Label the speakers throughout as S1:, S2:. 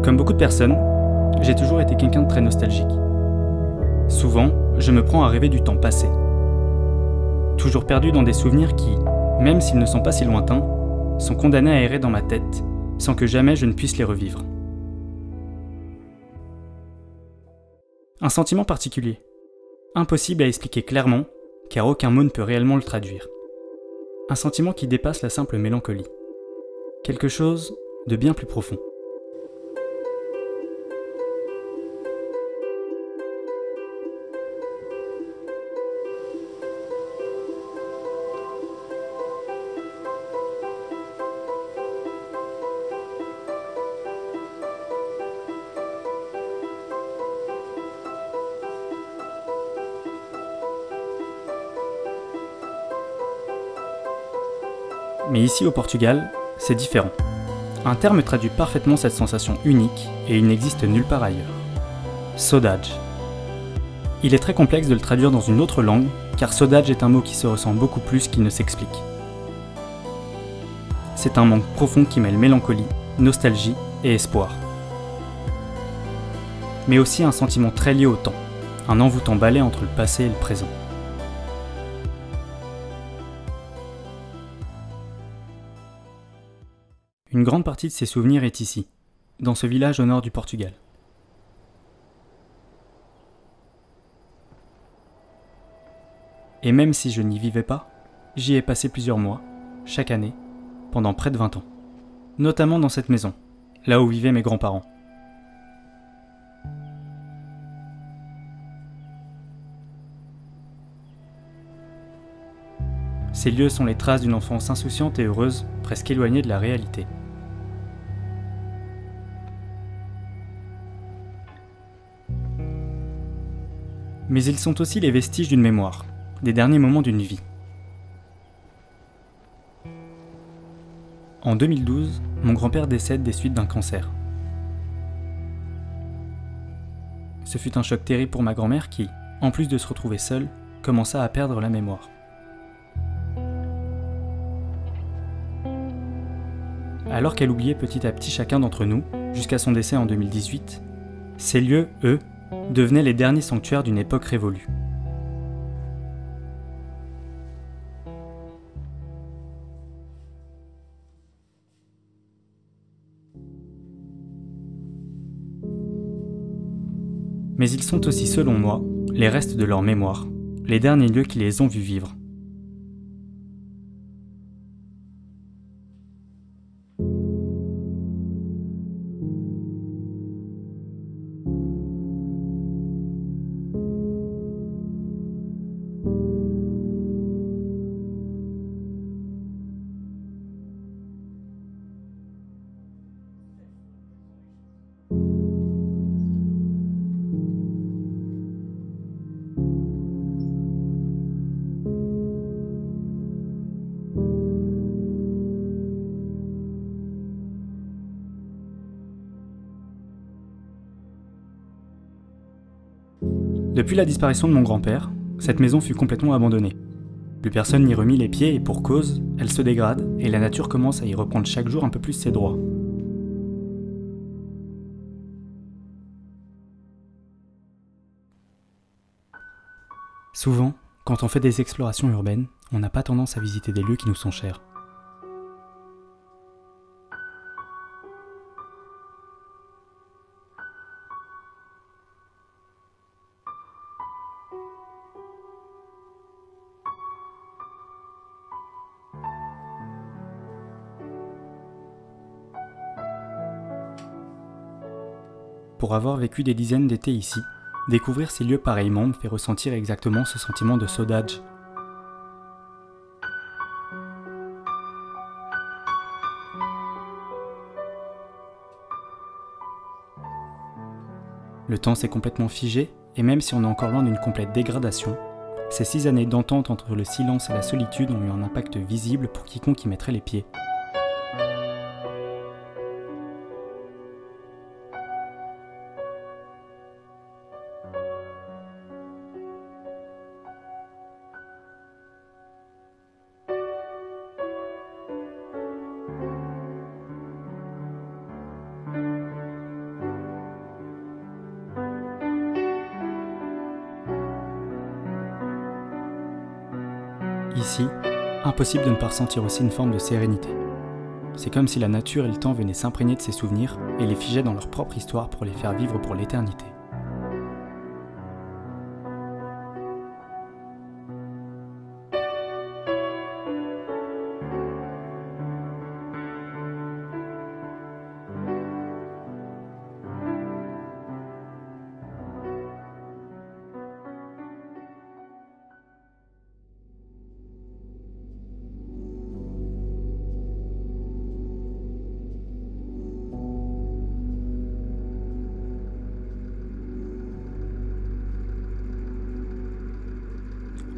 S1: Comme beaucoup de personnes, j'ai toujours été quelqu'un de très nostalgique. Souvent, je me prends à rêver du temps passé. Toujours perdu dans des souvenirs qui, même s'ils ne sont pas si lointains, sont condamnés à errer dans ma tête, sans que jamais je ne puisse les revivre. Un sentiment particulier, impossible à expliquer clairement, car aucun mot ne peut réellement le traduire. Un sentiment qui dépasse la simple mélancolie. Quelque chose de bien plus profond. Mais ici au Portugal, c'est différent. Un terme traduit parfaitement cette sensation unique et il n'existe nulle part ailleurs. Saudade. Il est très complexe de le traduire dans une autre langue, car saudade est un mot qui se ressent beaucoup plus qu'il ne s'explique. C'est un manque profond qui mêle mélancolie, nostalgie et espoir. Mais aussi un sentiment très lié au temps, un envoûtant balai entre le passé et le présent. Une grande partie de ces souvenirs est ici, dans ce village au nord du Portugal. Et même si je n'y vivais pas, j'y ai passé plusieurs mois, chaque année, pendant près de 20 ans. Notamment dans cette maison, là où vivaient mes grands-parents. Ces lieux sont les traces d'une enfance insouciante et heureuse, presque éloignée de la réalité. Mais ils sont aussi les vestiges d'une mémoire, des derniers moments d'une vie. En 2012, mon grand-père décède des suites d'un cancer. Ce fut un choc terrible pour ma grand-mère qui, en plus de se retrouver seule, commença à perdre la mémoire. Alors qu'elle oubliait petit à petit chacun d'entre nous, jusqu'à son décès en 2018, ces lieux, eux, devenaient les derniers sanctuaires d'une époque révolue. Mais ils sont aussi, selon moi, les restes de leur mémoire, les derniers lieux qui les ont vus vivre. Depuis la disparition de mon grand-père, cette maison fut complètement abandonnée. Plus personne n'y remit les pieds et pour cause, elle se dégrade et la nature commence à y reprendre chaque jour un peu plus ses droits. Souvent, quand on fait des explorations urbaines, on n'a pas tendance à visiter des lieux qui nous sont chers. Pour avoir vécu des dizaines d'étés ici, découvrir ces lieux pareillement me fait ressentir exactement ce sentiment de saudade. Le temps s'est complètement figé, et même si on est encore loin d'une complète dégradation, ces 6 années d'entente entre le silence et la solitude ont eu un impact visible pour quiconque y mettrait les pieds. Ici, impossible de ne pas ressentir aussi une forme de sérénité. C'est comme si la nature et le temps venaient s'imprégner de ces souvenirs et les figeaient dans leur propre histoire pour les faire vivre pour l'éternité.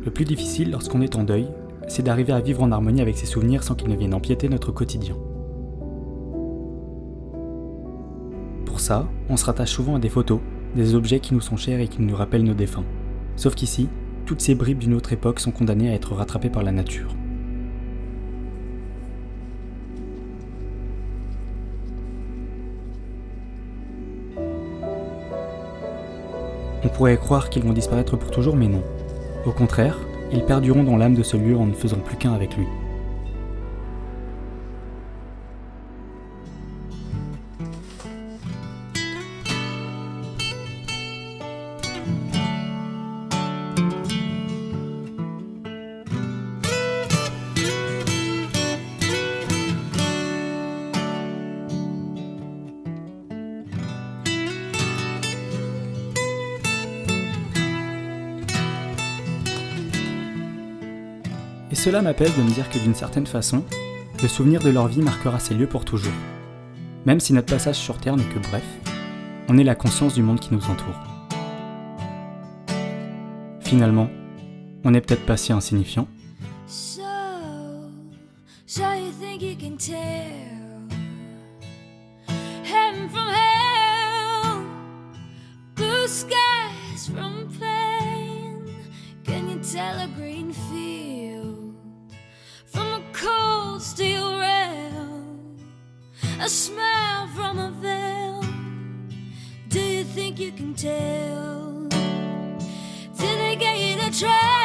S1: Le plus difficile lorsqu'on est en deuil, c'est d'arriver à vivre en harmonie avec ses souvenirs sans qu'ils ne viennent empiéter notre quotidien. Pour ça, on se rattache souvent à des photos, des objets qui nous sont chers et qui nous rappellent nos défunts. Sauf qu'ici, toutes ces bribes d'une autre époque sont condamnées à être rattrapées par la nature. On pourrait croire qu'ils vont disparaître pour toujours, mais non. Au contraire, ils perdureront dans l'âme de ce lieu en ne faisant plus qu'un avec lui. Et cela m'apaise de me dire que d'une certaine façon, le souvenir de leur vie marquera ces lieux pour toujours. Même si notre passage sur Terre n'est que bref, on ait la conscience du monde qui nous entoure. Finalement, on n'est peut-être pas si insignifiant.
S2: So you think you can tell heaven from hell, blue skies from pain? Can you tell a green field from a cold steel rail, a smile from a veil? Do you think you can tell? Did they get you to try?